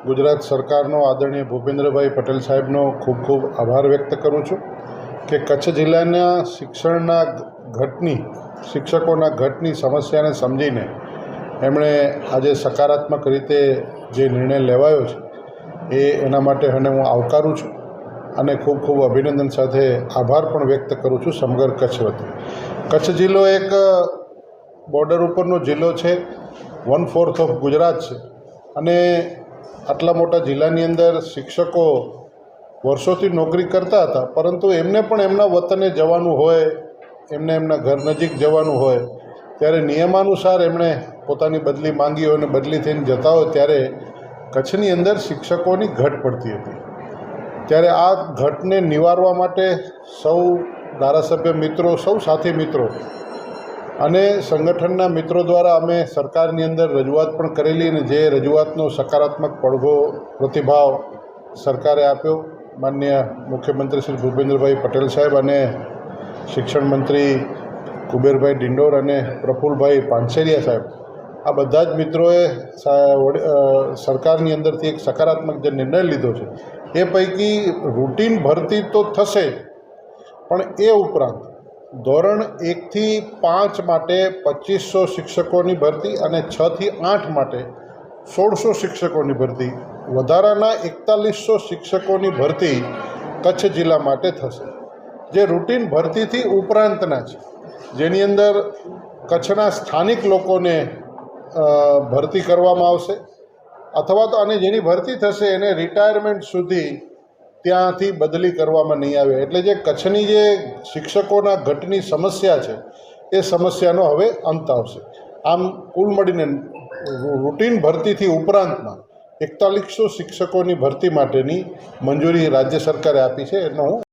ગુજરાત સરકારનો આદરણીય ભૂપેન્દ્રભાઈ પટેલ સાહેબનો ખૂબ ખૂબ આભાર વ્યક્ત કરું છું કે કચ્છ જિલ્લાના શિક્ષકોના ઘટની સમસ્યાને સમજીને એમણે આજે સકારાત્મક રીતે જે નિર્ણય લેવાયો છે એના માટે હું આવકારું છું અને ખૂબ ખૂબ અભિનંદન સાથે આભાર પણ વ્યક્ત કરું છું સમગ્ર કચ્છ વતી। કચ્છ જિલ્લો એક બોર્ડર ઉપરનો જિલ્લો છે, 1/4 ઓફ ગુજરાત છે અને આટલા મોટા જિલ્લાની અંદર શિક્ષકો વર્ષોથી નોકરી કરતા હતા, પરંતુ એમને પણ એમના વતને જવાનું હોય, એમને એમના ઘર નજીક જવાનું હોય ત્યારે નિયમાનુસાર એમણે પોતાની બદલી માંગી હોય અને બદલી થઈને જતા હોય ત્યારે કચ્છની અંદર શિક્ષકોની ઘટ પડતી હતી। ત્યારે આ ઘટને નિવારવા માટે સૌ ધારાસભ્ય મિત્રો, સૌ સાથી મિત્રો અને સંગઠનના મિત્રો દ્વારા અમે સરકારની અંદર રજૂઆત પણ કરેલી અને જે રજૂઆતનો સકારાત્મક પ્રતિભાવ સરકારે આપ્યો। માનનીય મુખ્યમંત્રી શ્રી ભૂપેન્દ્રભાઈ પટેલ સાહેબ અને શિક્ષણ મંત્રી કુબેરભાઈ ડિંડોર અને પ્રફુલભાઈ પાનસેરિયા સાહેબ, આ બધા જ મિત્રોએ સરકારની અંદરથી એક સકારાત્મક જે નિર્ણય લીધો છે એ પૈકી રૂટીન ભરતી તો થશે, પણ એ ઉપરાંત ધોરણ 1 થી 5 માટે 2500 શિક્ષકોની ભરતી અને 6 થી 8 માટે 1600 શિક્ષકોની ભરતી, વધારાના 4100 શિક્ષકોની ભરતી કચ્છ જિલ્લા માટે થશે, જે રૂટીન ભરતીથી ઉપરાંતના છે, જેની અંદર કચ્છના સ્થાનિક લોકોને ભરતી કરવામાં આવશે અથવા તો અને જેની ભરતી થશે એને રિટાયરમેન્ટ સુધી ત્યાંથી બદલી કરવામાં નહીં આવે। એટલે જે કચ્છની જે શિક્ષકોના ઘટની સમસ્યા છે એ સમસ્યાનો હવે અંત આવશે। આમ કુલ મળીને રૂટીન ભરતીથી ઉપરાંતમાં 4100 શિક્ષકોની ભરતી માટેની મંજૂરી રાજ્ય સરકારે આપી છે, એનો હું